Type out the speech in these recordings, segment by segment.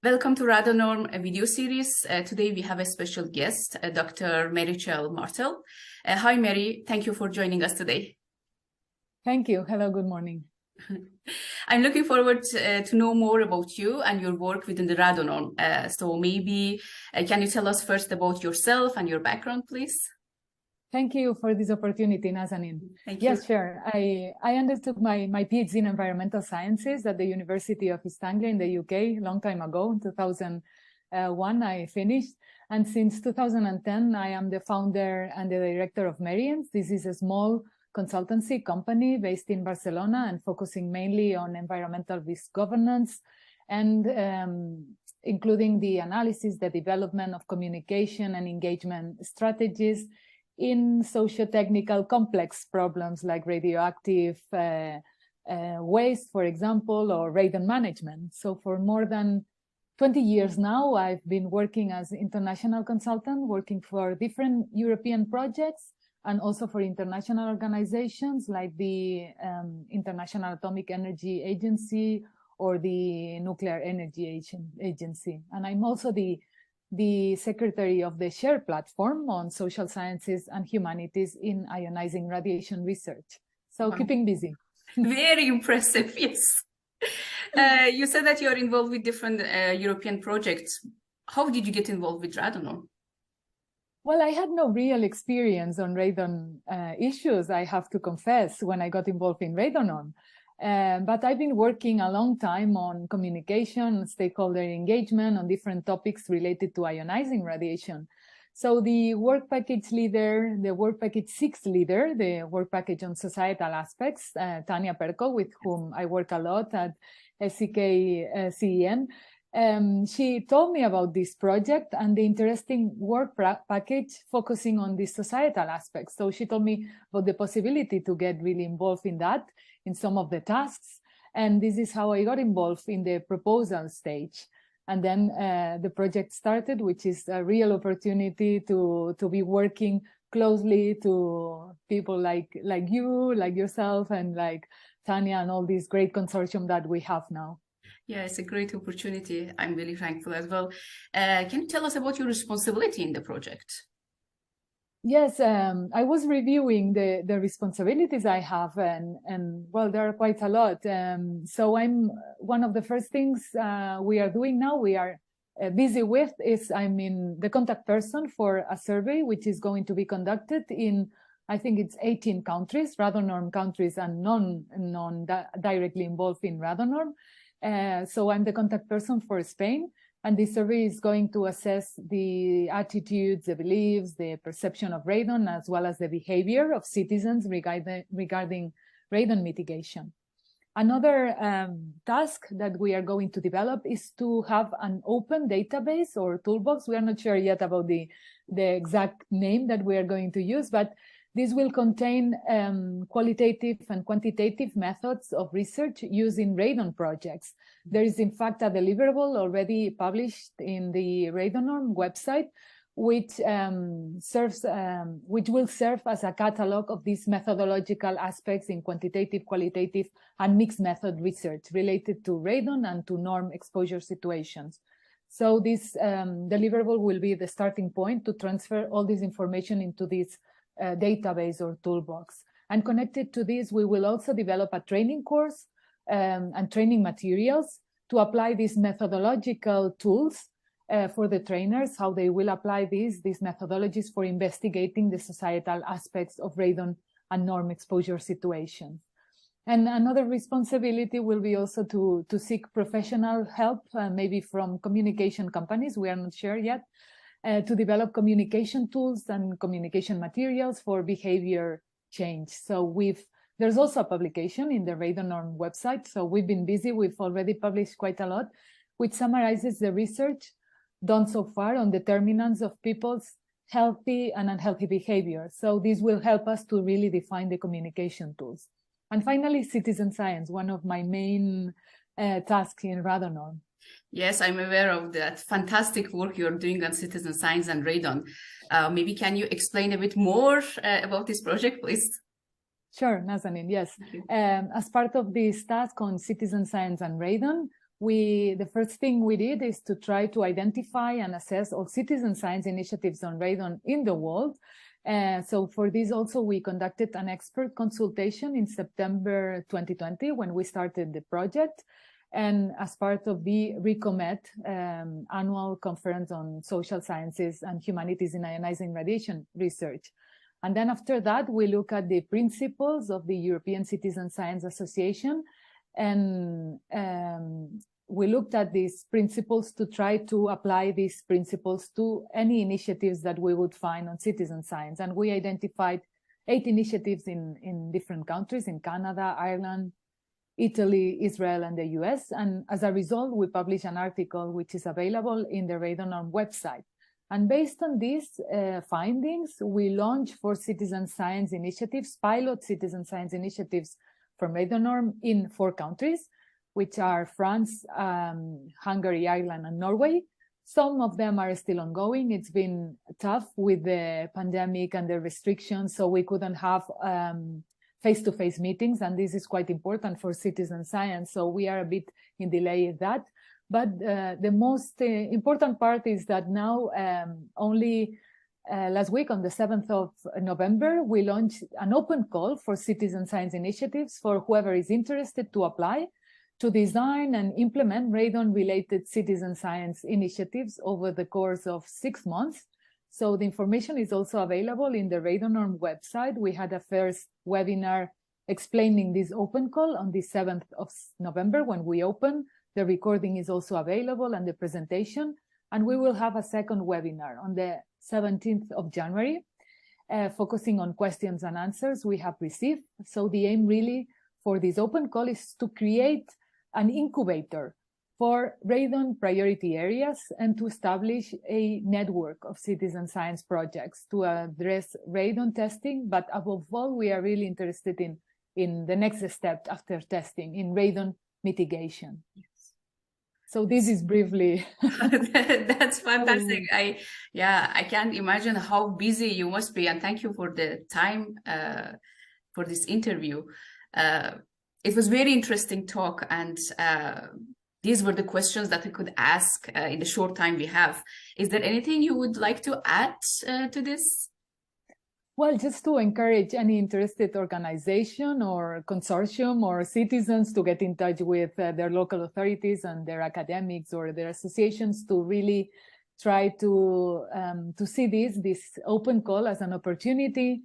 Welcome to RadoNorm, a video series. Today we have a special guest, Dr. Meritxell Martell. Hi, Mary. Thank you for joining us today. Thank you. Hello, good morning. I'm looking forward to know more about you and your work within the RadoNorm. So maybe can you tell us first about yourself and your background, please? Thank you for this opportunity, Nazanin. Thank you. Yes, sure. I undertook my PhD in environmental sciences at the University of East Anglia in the UK a long time ago. In 2001, I finished. And since 2010, I am the founder and the director of Meritxell. This is a small consultancy company based in Barcelona and focusing mainly on environmental risk governance and including the analysis, the development of communication and engagement strategies in socio-technical complex problems like radioactive waste, for example, or radon management. So for more than 20 years now, I've been working as international consultant, working for different European projects and also for international organizations like the International Atomic Energy Agency or the Nuclear Energy Agency. And I'm also the secretary of the SHARE platform on social sciences and humanities in ionizing radiation research. So wow. Keeping busy. Very impressive, yes. You said that you're involved with different European projects. How did you get involved with RadoNorm? Well, I had no real experience on radon issues, I have to confess, when I got involved in RadoNorm. But I've been working a long time on communication, stakeholder engagement, on different topics related to ionizing radiation. So the work package leader, the work package 6 leader, the work package on societal aspects, Tanya Perko, with whom I work a lot at SCK-CEN, she told me about this project and the interesting work package focusing on the societal aspects. So she told me about the possibility to get really involved in that, in some of the tasks. And this is how I got involved in the proposal stage. And then the project started, which is a real opportunity to be working closely to people like you, like yourself, and like Tanya, and all this great consortium that we have now. Yeah, it's a great opportunity. I'm really thankful as well. Can you tell us about your responsibility in the project? Yes, I was reviewing the responsibilities I have, and well, there are quite a lot. So one of the first things we are doing now, we are busy with is I'm the contact person for a survey, which is going to be conducted in, I think it's 18 countries, RadoNorm countries and non-directly involved in RadoNorm. So I'm the contact person for Spain. And this survey is going to assess the attitudes, the beliefs, the perception of radon, as well as the behavior of citizens regarding radon mitigation. Another task that we are going to develop is to have an open database or toolbox. We are not sure yet about the exact name that we are going to use, but this will contain qualitative and quantitative methods of research used in radon projects. There is, in fact, a deliverable already published in the RadoNorm website, which will serve as a catalog of these methodological aspects in quantitative, qualitative, and mixed method research related to radon and to norm exposure situations. So this deliverable will be the starting point to transfer all this information into this database or toolbox. And connected to this, we will also develop a training course and training materials to apply these methodological tools for the trainers, how they will apply these methodologies for investigating the societal aspects of radon and norm exposure situations. And another responsibility will be also to seek professional help, maybe from communication companies, we are not sure yet, to develop communication tools and communication materials for behavior change. So there's also a publication in the RadoNorm website. So we've been busy. We've already published quite a lot, which summarizes the research done so far on determinants of people's healthy and unhealthy behavior. So this will help us to really define the communication tools. And finally, citizen science, one of my main tasks in RadoNorm. Yes, I'm aware of that fantastic work you're doing on citizen science and radon. Maybe can you explain a bit more about this project, please? Sure, Nazanin, yes. As part of this task on citizen science and radon, the first thing we did is to try to identify and assess all citizen science initiatives on radon in the world. So for this also, we conducted an expert consultation in September 2020 when we started the project, and as part of the RECOMET annual conference on social sciences and humanities in ionizing radiation research. And then after that, we look at the principles of the European Citizen Science Association, and we looked at these principles to try to apply these principles to any initiatives that we would find on citizen science. And we identified 8 initiatives in different countries, in Canada, Ireland, Italy, Israel, and the US. And as a result, we published an article which is available in the RadoNorm website. And based on these findings, we launched 4 citizen science initiatives, pilot citizen science initiatives from RadoNorm in 4 countries, which are France, Hungary, Ireland, and Norway. Some of them are still ongoing. It's been tough with the pandemic and the restrictions, so we couldn't have face-to-face meetings, and this is quite important for citizen science, so we are a bit in delay in that. But the most important part is that now only last week on the 7th of November, we launched an open call for citizen science initiatives for whoever is interested to apply to design and implement radon-related citizen science initiatives over the course of 6 months. So the information is also available in the RadoNorm website. We had a first webinar explaining this open call on the 7th of November when we open. The recording is also available and the presentation. And we will have a second webinar on the 17th of January, focusing on questions and answers we have received. So the aim really for this open call is to create an incubator for radon priority areas and to establish a network of citizen science projects to address radon testing. But above all, we are really interested in the next step after testing, in radon mitigation. Yes. So this is briefly. That's fantastic. I can't imagine how busy you must be, and thank you for the time for this interview. It was very interesting talk, and these were the questions that we could ask in the short time we have. Is there anything you would like to add to this? Well, just to encourage any interested organization or consortium or citizens to get in touch with their local authorities and their academics or their associations to really try to see this open call as an opportunity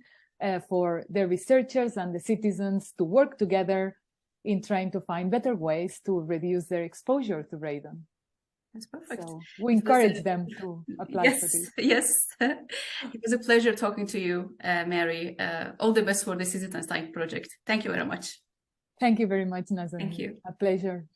for the researchers and the citizens to work together in trying to find better ways to reduce their exposure to radon. That's perfect. So we encourage them to apply for this. Yes, it was a pleasure talking to you, Mary. All the best for the Citizen Science project. Thank you very much. Thank you very much, Nazan. Thank you. A pleasure.